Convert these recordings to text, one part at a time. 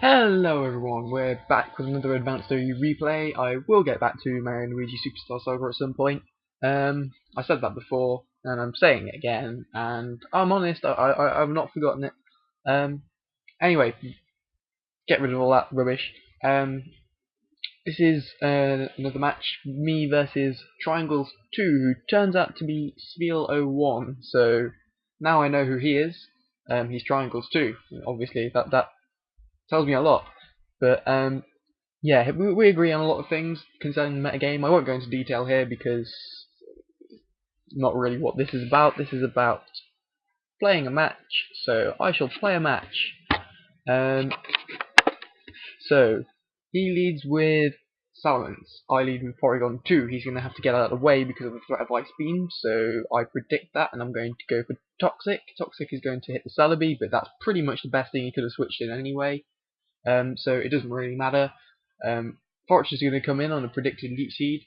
Hello everyone, we're back with another Advanced OU replay. I will get back to Mario & Luigi Superstar Saga at some point. I said that before, and I'm saying it again, and I'm honest, I've not forgotten it. Anyway, get rid of all that rubbish. This is another match, me versus Triangles2, who turns out to be Spiel01, so now I know who he is. He's Triangles2, obviously, that tells me a lot. But yeah, we agree on a lot of things concerning the metagame. I won't go into detail here because not really what this is about. This is about playing a match. So I shall play a match. So he leads with Salamence. I lead with Porygon 2. He's going to have to get out of the way because of the threat of Ice Beam. So I predict that, and I'm going to go for Toxic. Toxic is going to hit the Celebi, but that's pretty much the best thing he could have switched in anyway. So it doesn't really matter. Fortress is going to come in on a predicted Leech Seed,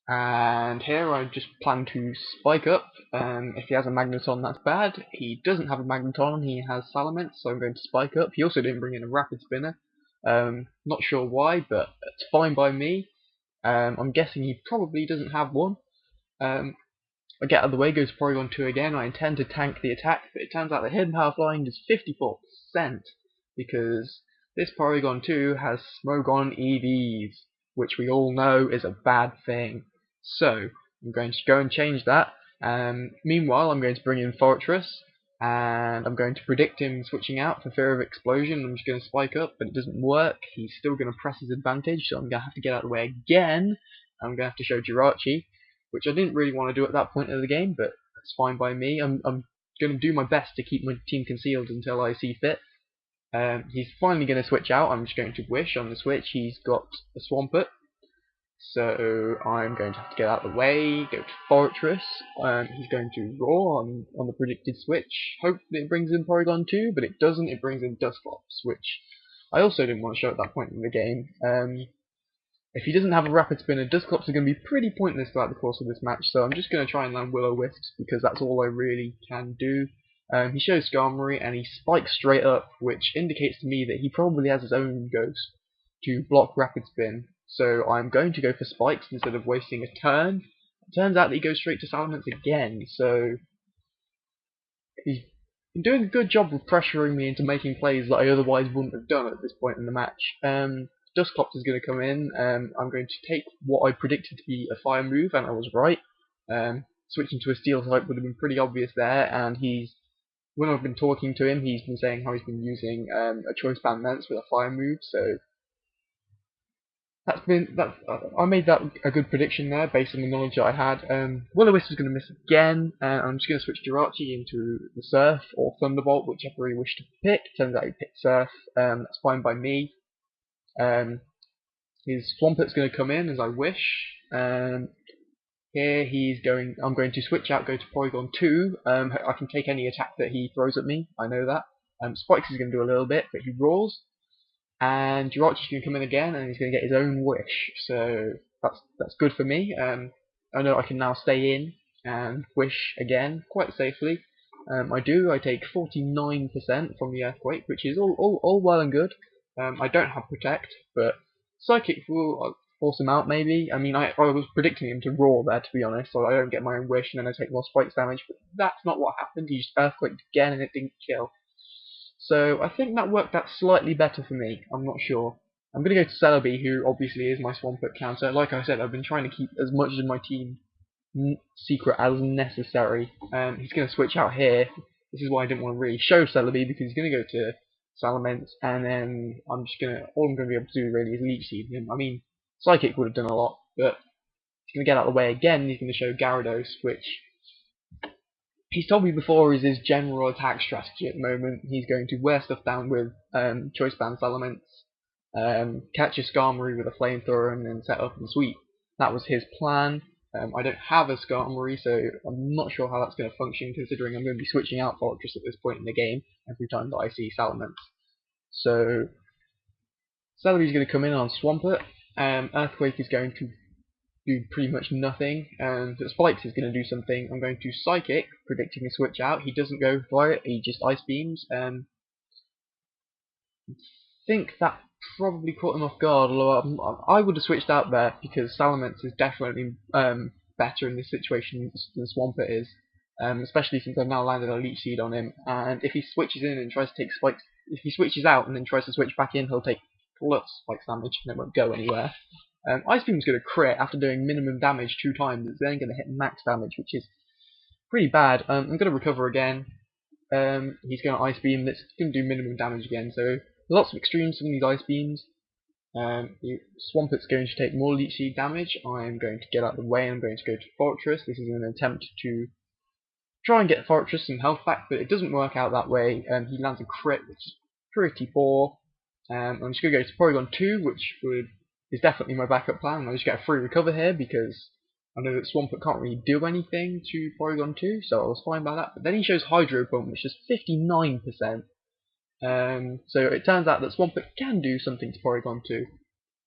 and here I just plan to spike up. If he has a Magneton, that's bad. He doesn't have a Magneton, he has Salamence, so I'm going to spike up. He also didn't bring in a Rapid Spinner. Not sure why, but it's fine by me. I'm guessing he probably doesn't have one. I get out of the way, goes Porygon 2 again. I intend to tank the attack, but it turns out the Hidden Power Flying does 54%, because this Porygon 2 has Smogon EVs, which we all know is a bad thing. So, I'm going to go and change that. Meanwhile, I'm going to bring in Fortress, and I'm going to predict him switching out for fear of explosion. I'm just going to spike up, but it doesn't work. He's still going to press his advantage, so I'm going to have to get out of the way again. I'm going to have to show Jirachi, which I didn't really want to do at that point of the game, but that's fine by me. I'm going to do my best to keep my team concealed until I see fit. He's finally going to switch out. I'm just going to wish on the switch. He's got a Swampert, so I'm going to have to get out of the way, go to Fortress. He's going to roar on the predicted switch. Hopefully it brings in Porygon 2, but it doesn't. It brings in Dusclops, which I also didn't want to show at that point in the game. If he doesn't have a Rapid Spinner, Dusclops are going to be pretty pointless throughout the course of this match, so I'm just going to try and land Will-O-Wisps because that's all I really can do. He shows Skarmory and he spikes straight up, which indicates to me that he probably has his own Ghost to block Rapid Spin. So I'm going to go for spikes instead of wasting a turn. It turns out that he goes straight to Salamence again, so he's been doing a good job of pressuring me into making plays that I otherwise wouldn't have done at this point in the match. Dusclops is going to come in. I'm going to take what I predicted to be a fire move, and I was right. Switching to a steel type would have been pretty obvious there, and when I've been talking to him, he's been saying how he's been using a Choice Band Lance with a fire move, so I made that a good prediction there based on the knowledge that I had. Will-O-Wisp is going to miss again, and I'm just going to switch Jirachi into the Surf or Thunderbolt, whichever he wished to pick. Turns out he picked Surf. That's fine by me. His Swampert's going to come in as I wish. Here I'm going to switch out, go to Porygon 2. I can take any attack that he throws at me, I know that. Spikes is going to do a little bit, but he roars. And Jirachi's going to come in again, and he's going to get his own wish. So that's good for me. I know I can now stay in and wish again quite safely. I take 49% from the Earthquake, which is all well and good. I don't have Protect, but Psychic will force him out maybe. I mean, I was predicting him to roar there, to be honest, so I don't get my own wish and then I take more Spikes damage, but that's not what happened. He just Earthquaked again and it didn't kill. So I think that worked out slightly better for me. I'm not sure. I'm going to go to Celebi, who obviously is my Swampert counter. Like I said, I've been trying to keep as much of my team secret as necessary. He's going to switch out here. This is why I didn't want to really show Celebi, because he's going to go to Salamence, and then all I'm going to be able to do really is Leech Seed him. I mean, Psychic would have done a lot, but he's going to get out of the way again. He's going to show Gyarados, which he's told me before is his general attack strategy at the moment. He's going to wear stuff down with Choice Band Salamence, catch a Skarmory with a Flamethrower, and then set up and sweep. That was his plan. I don't have a Skarmory, so I'm not sure how that's going to function, considering I'm going to be switching out Fortress at this point in the game every time that I see Salamence. So Celebi's going to come in on Swampert. Earthquake is going to do pretty much nothing, and Spikes is going to do something. I'm going to Psychic, predicting a switch out. He doesn't go for it, he just Ice Beams. think that probably caught him off guard, although I would have switched out there because Salamence is definitely better in this situation than Swampert is, especially since I've now landed a Leech Seed on him, and if he switches in and tries to take spikes, if he switches out and then tries to switch back in, he'll take plus spikes damage and it won't go anywhere. Ice Beam's going to crit after doing minimum damage 2 times, it's then going to hit max damage, which is pretty bad. I'm going to recover again. He's going to Ice Beam, that's going to do minimum damage again, so lots of extremes from these Ice Beams. Swampert's going to take more Leech Seed damage. I'm going to get out of the way and I'm going to go to Fortress. This is an attempt to try and get Fortress some health back, but it doesn't work out that way. He lands a crit, which is pretty poor. I'm just going to go to Porygon2, which is definitely my backup plan. I just get a free recover here because I know that Swampert can't really do anything to Porygon2, so I was fine by that. But then he shows Hydro Pump, which is 59%. So it turns out that Swampert can do something to Porygon2.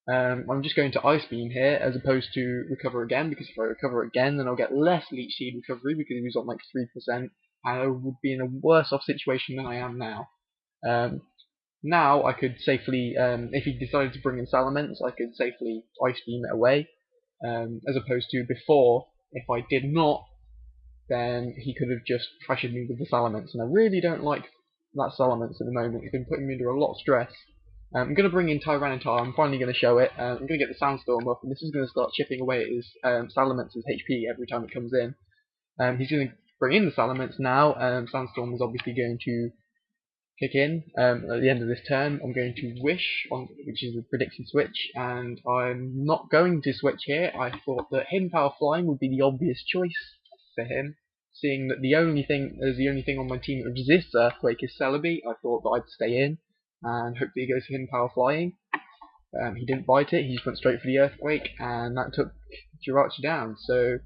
I'm just going to Ice Beam here as opposed to recover again, because if I recover again then I'll get less Leech Seed recovery because he was on like 3% and I would be in a worse off situation than I am now. Now I could safely, if he decided to bring in Salamence, I could safely Ice Beam it away, as opposed to before, if I did not, then he could have just pressured me with the Salamence, and I really don't like that Salamence at the moment. It's been putting me under a lot of stress. I'm going to bring in Tyranitar, I'm finally going to show it. I'm going to get the Sandstorm up, and this is going to start chipping away at his Salamence's HP every time it comes in. He's going to bring in the Salamence now. Sandstorm is obviously going to kick in at the end of this turn. I'm going to Wish, which is a predicted switch, and I'm not going to switch here. I thought that Hidden Power Flying would be the obvious choice for him, seeing that the only thing on my team that resists Earthquake is Celebi. I thought that I'd stay in and hope that he goes for Hidden Power Flying. He didn't bite it, he just went straight for the Earthquake, and that took Jirachi down. So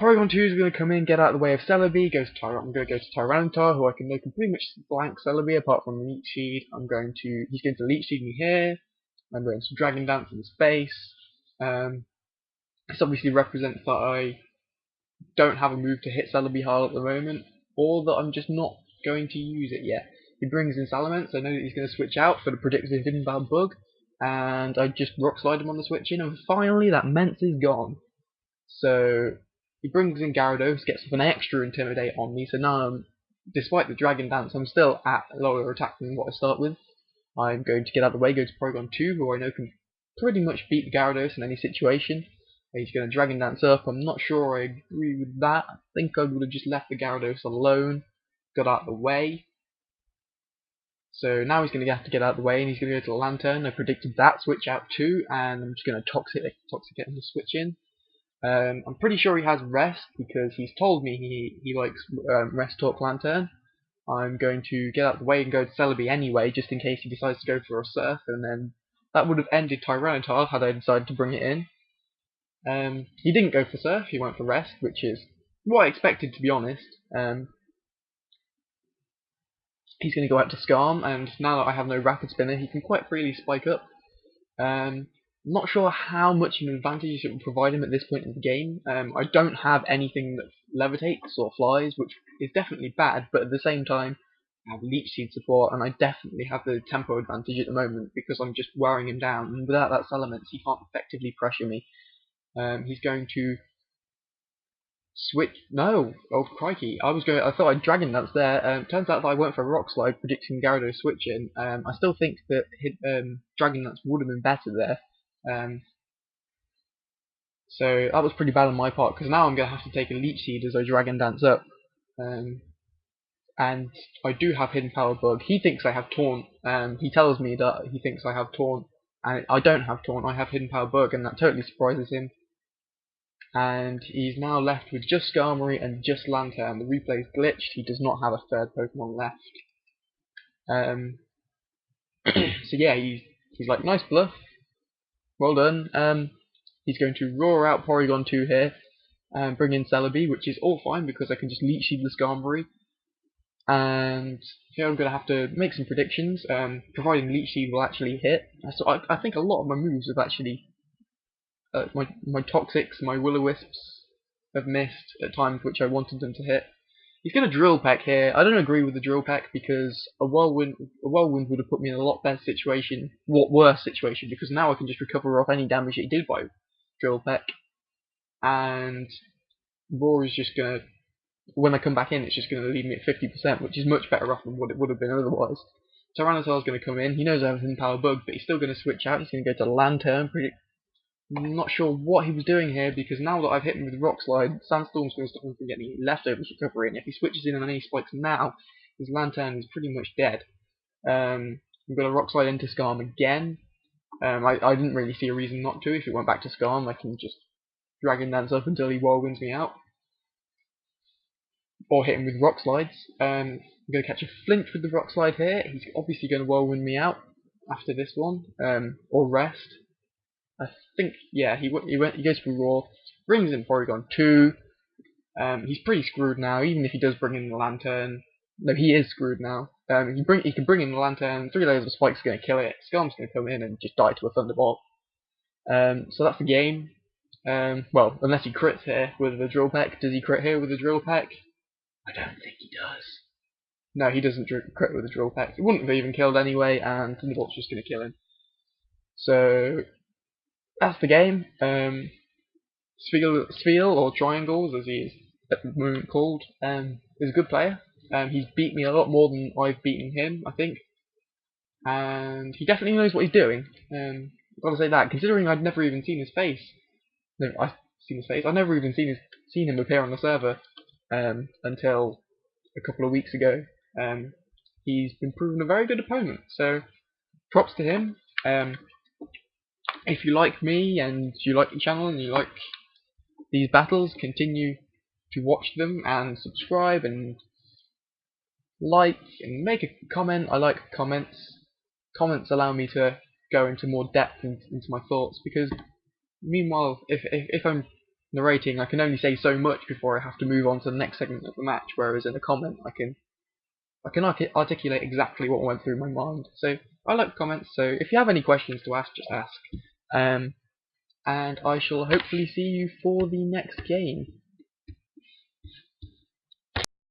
Porygon2 is going to come in, get out of the way of Celebi, I'm going to go to Tyranitar, who I can pretty much blank Celebi apart from Leech Seed. He's going to Leech Seed me here, I'm going to Dragon Dance in his face. This obviously represents that I don't have a move to hit Celebi hard at the moment, or that I'm just not going to use it yet. He brings in Salamence, I know that he's going to switch out for the predicted Hidden Power Bug, and I just Rock Slide him on the switch in, and finally that Mence is gone. So he brings in Gyarados, gets an extra Intimidate on me, so now despite the Dragon Dance, I'm still at lower attack than what I start with. I'm going to get out of the way, go to Porygon2, who I know can pretty much beat the Gyarados in any situation. He's going to Dragon Dance up. I'm not sure I agree with that. I think I would have just left the Gyarados alone, got out of the way. So now he's going to have to get out of the way, and he's going to go to the Lanturn. I predicted that switch out too, and I'm just going to Toxic him to switch in. I'm pretty sure he has Rest because he's told me he likes Rest Talk Lanturn. I'm going to get out of the way and go to Celebi anyway, just in case he decides to go for a Surf, and then that would have ended Tyranitar had I decided to bring it in. He didn't go for Surf, he went for Rest, which is what I expected, to be honest. He's going to go out to Skarm, and now that I have no Rapid Spinner, he can quite freely spike up. I'm not sure how much of an advantage it will provide him at this point in the game. I don't have anything that levitates or flies, which is definitely bad, but at the same time, I have Leech Seed support, and I definitely have the tempo advantage at the moment because I'm just wearing him down, and without that Salamence, he can't effectively pressure me. He's going to switch. No, oh crikey! I thought I'd Dragon Dance there. Turns out that I went for Rock Slide, predicting Gyarados switching. I still think that Dragon Dance would have been better there. So that was pretty bad on my part because now I'm going to have to take a Leech Seed as I Dragon Dance up. And I do have Hidden Power Bug. He thinks I have Taunt. He tells me that he thinks I have Taunt, and I don't have Taunt. I have Hidden Power Bug, and that totally surprises him. And he's now left with just Skarmory and just Lanturn. The replay's glitched. He does not have a third Pokemon left. So yeah, he's like, nice bluff, well done. He's going to roar out Porygon2 here and bring in Celebi, which is all fine because I can just Leech Seed the Skarmory. And here I'm going to have to make some predictions, providing Leech Seed will actually hit. So I think a lot of my moves have actually, my Toxics, my Will-O-Wisps have missed at times which I wanted them to hit. He's going to drill peck here. I don't agree with the drill peck because a whirlwind would have put me in a lot better situation, worse situation, because now I can just recover off any damage that he did by drill peck, and roar is just going to, when I come back in, it's just going to leave me at 50%, which is much better off than what it would have been otherwise. Tyrannosaur's going to come in. He knows I have an Power Bug, but he's still going to switch out. He's going to go to Lanturn. I'm not sure what he was doing here, because now that I've hit him with Rock Slide, Sandstorm's going to stop him from getting leftovers recovery, and if he switches in on any spikes now, his Lanturn is pretty much dead. I'm going to Rock Slide into Scarm again. I didn't really see a reason not to. If it went back to Scarm, I can just Dragon Dance up until he whirlwinds me out. Or hit him with Rock Slides. I'm going to catch a flinch with the Rock Slide here. He's obviously going to whirlwind me out after this one, or rest. I think, yeah, he goes for Roar, brings in Porygon 2. He's pretty screwed now, even if he does bring in the Lanturn. No, he is screwed now. He can bring in the Lanturn, 3 layers of Spike's going to kill it, Scarm's going to come in and just die to a Thunderbolt. So that's the game. Well, unless he crits here with the Drill Peck. Does he crit here with the Drill Peck? I don't think he does. No, he doesn't crit with the Drill Peck. He wouldn't have even killed anyway, and Thunderbolt's just going to kill him. So that's the game. Spiel, or Triangles, as he is at the moment called, is a good player. He's beat me a lot more than I've beaten him, I think. And he definitely knows what he's doing. I've got to say that, considering I'd never even seen his face. No, I've seen his face. I've never even seen him appear on the server until a couple of weeks ago. He's been proven a very good opponent, so props to him. If you like me and you like the channel and you like these battles, continue to watch them and subscribe and like and make a comment. I like comments. Comments allow me to go into more depth into my thoughts, because meanwhile, if I'm narrating, I can only say so much before I have to move on to the next segment of the match, whereas in a comment I can articulate exactly what went through my mind. So I like comments, so if you have any questions to ask, just ask. And I shall hopefully see you for the next game.